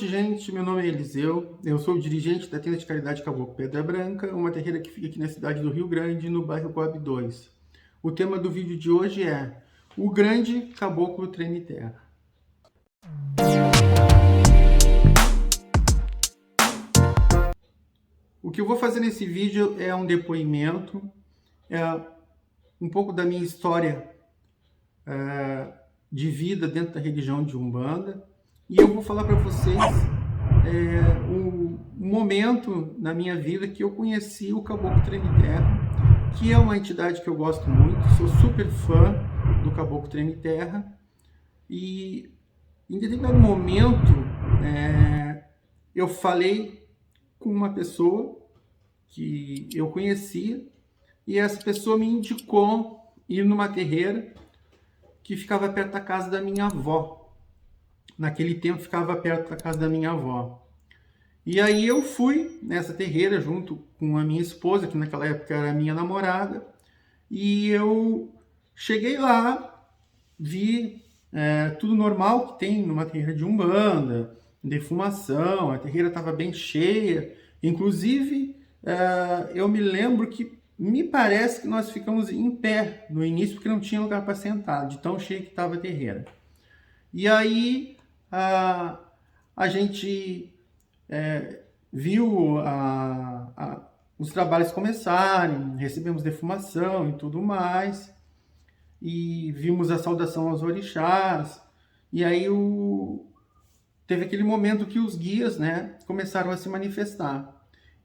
noite, gente. Meu nome é Eliseu. Eu sou o dirigente da tenda de caridade Caboclo Pedra Branca, uma terreira que fica aqui na cidade do Rio Grande, no bairro Coab 2. O tema do vídeo de hoje é o grande caboclo treme terra. O que eu vou fazer nesse vídeo é um depoimento, é um pouco da minha história de vida dentro da religião de Umbanda. E eu vou falar para vocês um momento na minha vida que eu conheci o Caboclo Treme Terra, que é uma entidade que eu gosto muito, sou super fã do Caboclo Treme Terra. E em determinado momento eu falei com uma pessoa que eu conhecia e essa pessoa me indicou ir numa terreira que ficava perto da casa da minha avó. Naquele tempo ficava perto da casa da minha avó. E aí eu fui nessa terreira junto com a minha esposa, que naquela época era minha namorada, e eu cheguei lá, vi tudo normal que tem numa terreira de Umbanda, defumação, a terreira estava bem cheia, inclusive eu me lembro que me parece que nós ficamos em pé no início, porque não tinha lugar para sentar, de tão cheia que estava a terreira. E aí a gente viu os trabalhos começarem, recebemos defumação e tudo mais, e vimos a saudação aos orixás, e aí teve aquele momento que os guias, começaram a se manifestar.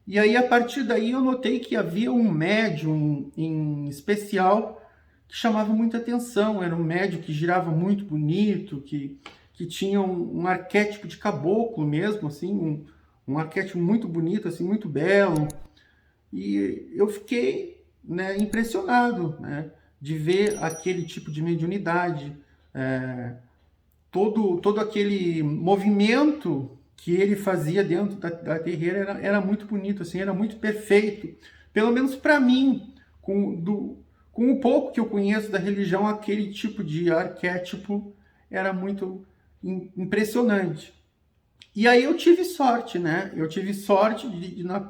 E aí, a partir daí, eu notei que havia um médium em especial que chamava muita atenção. Era um médium que girava muito bonito, que tinha um arquétipo de caboclo mesmo, assim, um arquétipo muito bonito, assim, muito belo. E eu fiquei impressionado de ver aquele tipo de mediunidade, todo aquele movimento que ele fazia dentro da terreira era muito bonito, assim, era muito perfeito. Pelo menos para mim, com o pouco que eu conheço da religião, aquele tipo de arquétipo era muito impressionante. E aí eu tive sorte, Eu tive sorte de na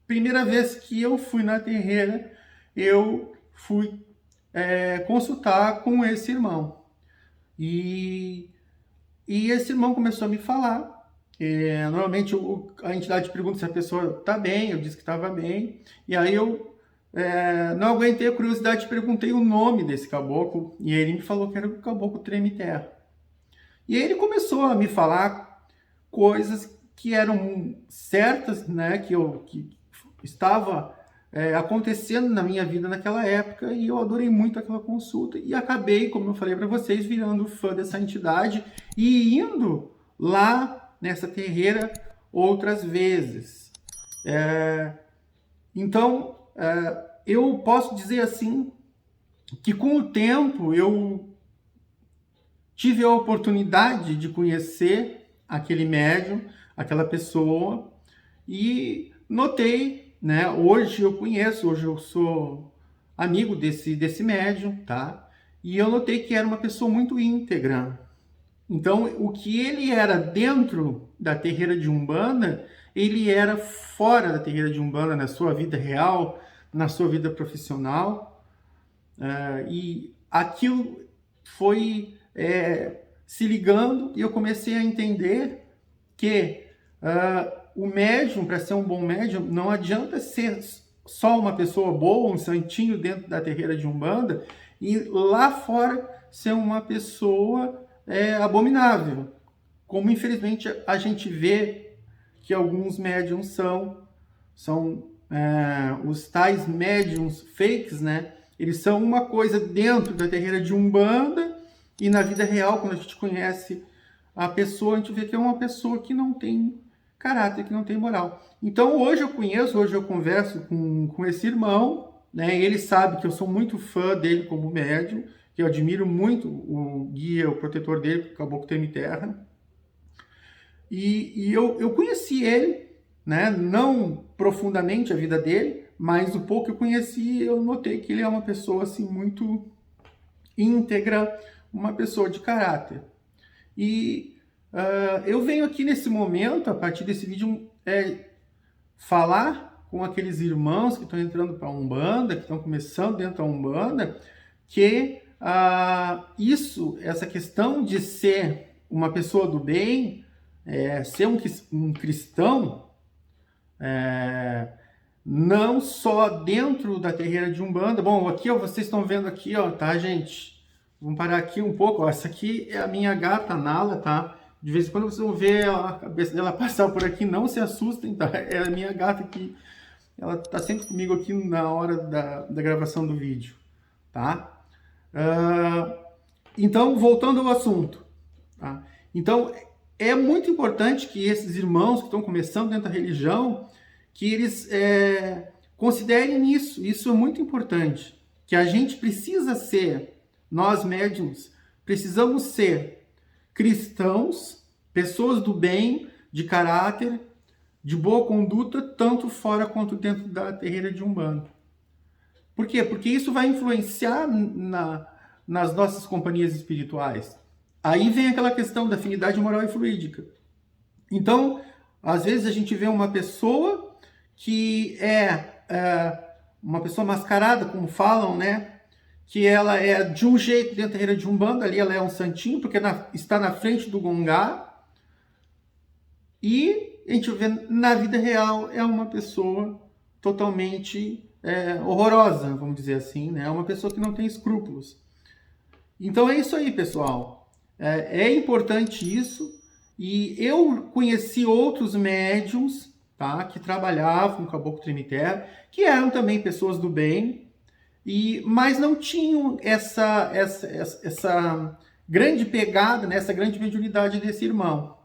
primeira vez que eu fui na terreira, eu fui consultar com esse irmão. E esse irmão começou a me falar. Normalmente a entidade pergunta se a pessoa está bem, eu disse que estava bem. E aí eu não aguentei a curiosidade e perguntei o nome desse caboclo. E ele me falou que era o Caboclo Treme Terra. E aí ele começou a me falar coisas que eram certas, que estava acontecendo na minha vida naquela época, e eu adorei muito aquela consulta e acabei, como eu falei para vocês, virando fã dessa entidade e indo lá nessa terreira outras vezes. Então, eu posso dizer assim que com o tempo eu tive a oportunidade de conhecer aquele médium, aquela pessoa, e notei, hoje eu conheço, hoje eu sou amigo desse médium, tá? E eu notei que era uma pessoa muito íntegra. Então, o que ele era dentro da terreira de Umbanda, ele era fora da terreira de Umbanda, na sua vida real, na sua vida profissional. E aquilo foi se ligando, e eu comecei a entender que o médium, para ser um bom médium, não adianta ser só uma pessoa boa, um santinho dentro da terreira de Umbanda, e lá fora ser uma pessoa abominável. Como infelizmente a gente vê que alguns médiums são os tais médiums fakes, Eles são uma coisa dentro da terreira de Umbanda, e na vida real, quando a gente conhece a pessoa, a gente vê que é uma pessoa que não tem caráter, que não tem moral. Então hoje eu converso com esse irmão, Ele sabe que eu sou muito fã dele como médium, que eu admiro muito o guia, o protetor dele, o Caboclo Treme Terra. E eu conheci ele, não profundamente a vida dele, mas o pouco que eu conheci, eu notei que ele é uma pessoa assim muito íntegra, uma pessoa de caráter. E eu venho aqui nesse momento, a partir desse vídeo, falar com aqueles irmãos que estão entrando para a Umbanda, que estão começando dentro da Umbanda, que essa questão de ser uma pessoa do bem, ser um cristão, não só dentro da terreira de Umbanda. Bom, aqui ó, vocês estão vendo aqui, ó, tá, gente? Vamos parar aqui um pouco. Ó, essa aqui é a minha gata Nala, tá? De vez em quando vocês vão ver a cabeça dela passar por aqui, não se assustem, tá? É a minha gata que ela tá sempre comigo aqui na hora da gravação do vídeo, tá? Então, voltando ao assunto, tá? Então, é muito importante que esses irmãos que estão começando dentro da religião, que eles considerem isso. Isso é muito importante, que a gente precisa ser, nós médiuns, precisamos ser cristãos, pessoas do bem, de caráter, de boa conduta, tanto fora quanto dentro da terreira de Umbanda. Por quê? Porque isso vai influenciar nas nossas companhias espirituais. Aí vem aquela questão da afinidade moral e fluídica. Então, às vezes a gente vê uma pessoa que uma pessoa mascarada, como falam, né? Que ela é de um jeito dentro da terreira de Umbanda, ali ela é um santinho, porque está na frente do Gongá. E a gente vê na vida real é uma pessoa totalmente horrorosa, vamos dizer assim, né? É uma pessoa que não tem escrúpulos. Então é isso aí, pessoal. É importante isso. E eu conheci outros médiums, tá, que trabalhavam com Caboclo Treme-Terra, que eram também pessoas do bem, mas não tinham essa grande pegada, né, essa grande mediunidade desse irmão.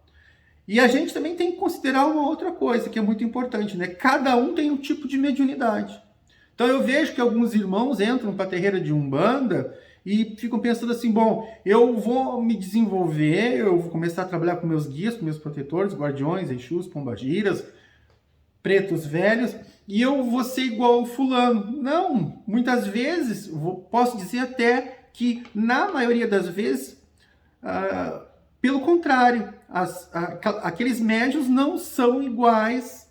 E a gente também tem que considerar uma outra coisa que é muito importante, né? Cada um tem um tipo de mediunidade. Então eu vejo que alguns irmãos entram para a terreira de Umbanda e ficam pensando assim, bom, eu vou me desenvolver, eu vou começar a trabalhar com meus guias, com meus protetores, guardiões, exus, pombagiras, pretos velhos, e eu vou ser igual ao fulano. Não, muitas vezes, posso dizer até que na maioria das vezes, pelo contrário, aqueles médios não são iguais,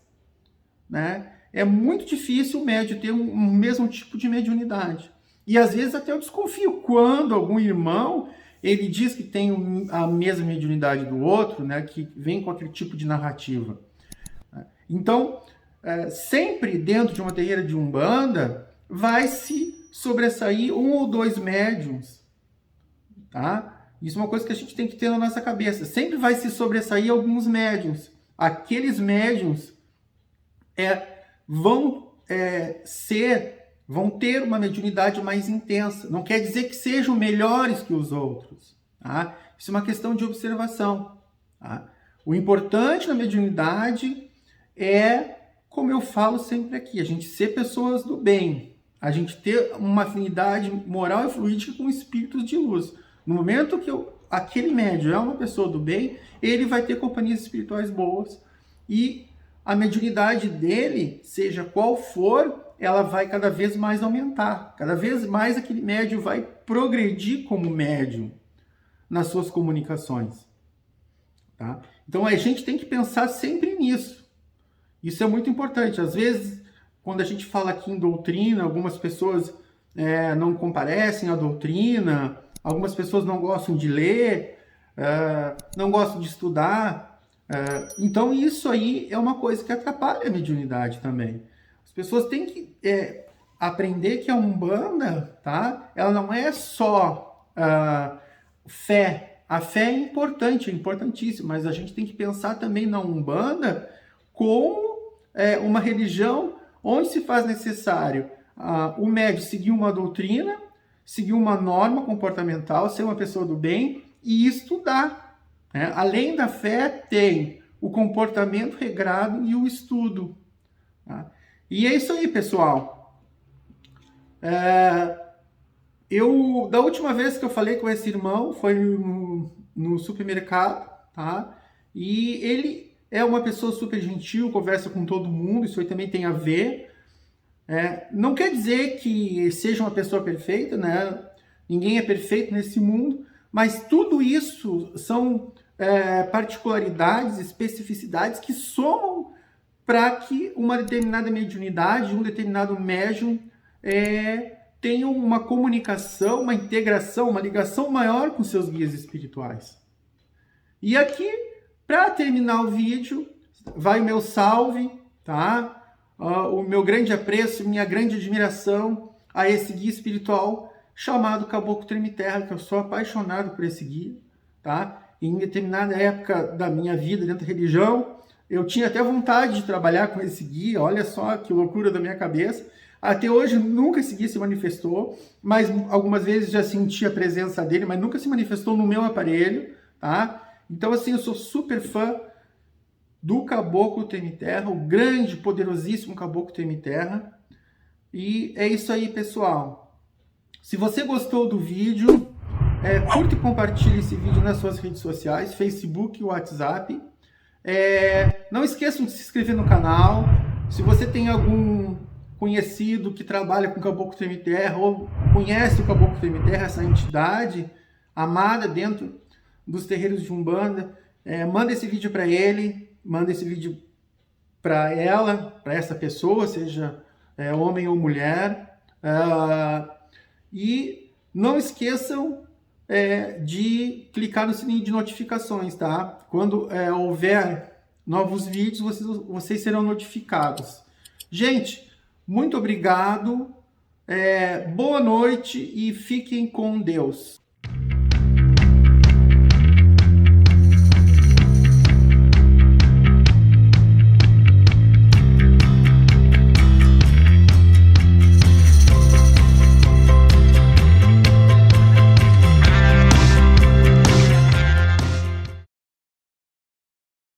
né? É muito difícil o médio ter um mesmo tipo de mediunidade. E às vezes até eu desconfio quando algum irmão, ele diz que tem a mesma mediunidade do outro, né? Que vem com aquele tipo de narrativa. Então, sempre dentro de uma terreira de Umbanda, vai se sobressair um ou dois médiums, tá? Isso é uma coisa que a gente tem que ter na nossa cabeça. Sempre vai se sobressair alguns médiums. Aqueles médiums vão ter uma mediunidade mais intensa. Não quer dizer que sejam melhores que os outros, tá? Isso é uma questão de observação, tá? O importante na mediunidade como eu falo sempre aqui, a gente ser pessoas do bem, a gente ter uma afinidade moral e fluídica com espíritos de luz. No momento que aquele médium é uma pessoa do bem, ele vai ter companhias espirituais boas e a mediunidade dele, seja qual for, ela vai cada vez mais aumentar. Cada vez mais aquele médium vai progredir como médium nas suas comunicações, tá? Então a gente tem que pensar sempre nisso. Isso é muito importante. Às vezes, quando a gente fala aqui em doutrina, algumas pessoas não comparecem à doutrina, algumas pessoas não gostam de ler, não gostam de estudar. Então, isso aí é uma coisa que atrapalha a mediunidade também. As pessoas têm que aprender que a Umbanda, tá? Ela não é só fé. A fé é importante, é importantíssima, mas a gente tem que pensar também na Umbanda como uma religião onde se faz necessário o médium seguir uma doutrina, seguir uma norma comportamental, ser uma pessoa do bem e estudar, né? Além da fé, tem o comportamento regrado e o estudo, tá? E é isso aí, pessoal. Da última vez que eu falei com esse irmão, foi no supermercado, tá? E ele é uma pessoa super gentil, conversa com todo mundo, isso aí também tem a ver. Não quer dizer que seja uma pessoa perfeita, né? Ninguém é perfeito nesse mundo, mas tudo isso são particularidades, especificidades que somam para que uma determinada mediunidade, um determinado médium tenha uma comunicação, uma integração, uma ligação maior com seus guias espirituais. E aqui, para terminar o vídeo, vai o meu salve, tá? O meu grande apreço, minha grande admiração a esse guia espiritual chamado Caboclo Treme Terra, que eu sou apaixonado por esse guia, tá? Em determinada época da minha vida dentro da religião, eu tinha até vontade de trabalhar com esse guia, olha só que loucura da minha cabeça. Até hoje nunca esse guia se manifestou, mas algumas vezes já senti a presença dele, mas nunca se manifestou no meu aparelho, tá? Então assim, eu sou super fã do Caboclo Treme Terra, o grande, poderosíssimo Caboclo Treme Terra. E é isso aí, pessoal. Se você gostou do vídeo, curta e compartilhe esse vídeo nas suas redes sociais, Facebook e WhatsApp. Não esqueçam de se inscrever no canal. Se você tem algum conhecido que trabalha com Caboclo Treme Terra ou conhece o Caboclo Treme Terra, essa entidade amada dentro dos terreiros de Umbanda, manda esse vídeo para ele, manda esse vídeo para ela, para essa pessoa, seja homem ou mulher. E não esqueçam de clicar no sininho de notificações, tá? Quando houver novos vídeos, vocês serão notificados. Gente, muito obrigado, boa noite e fiquem com Deus.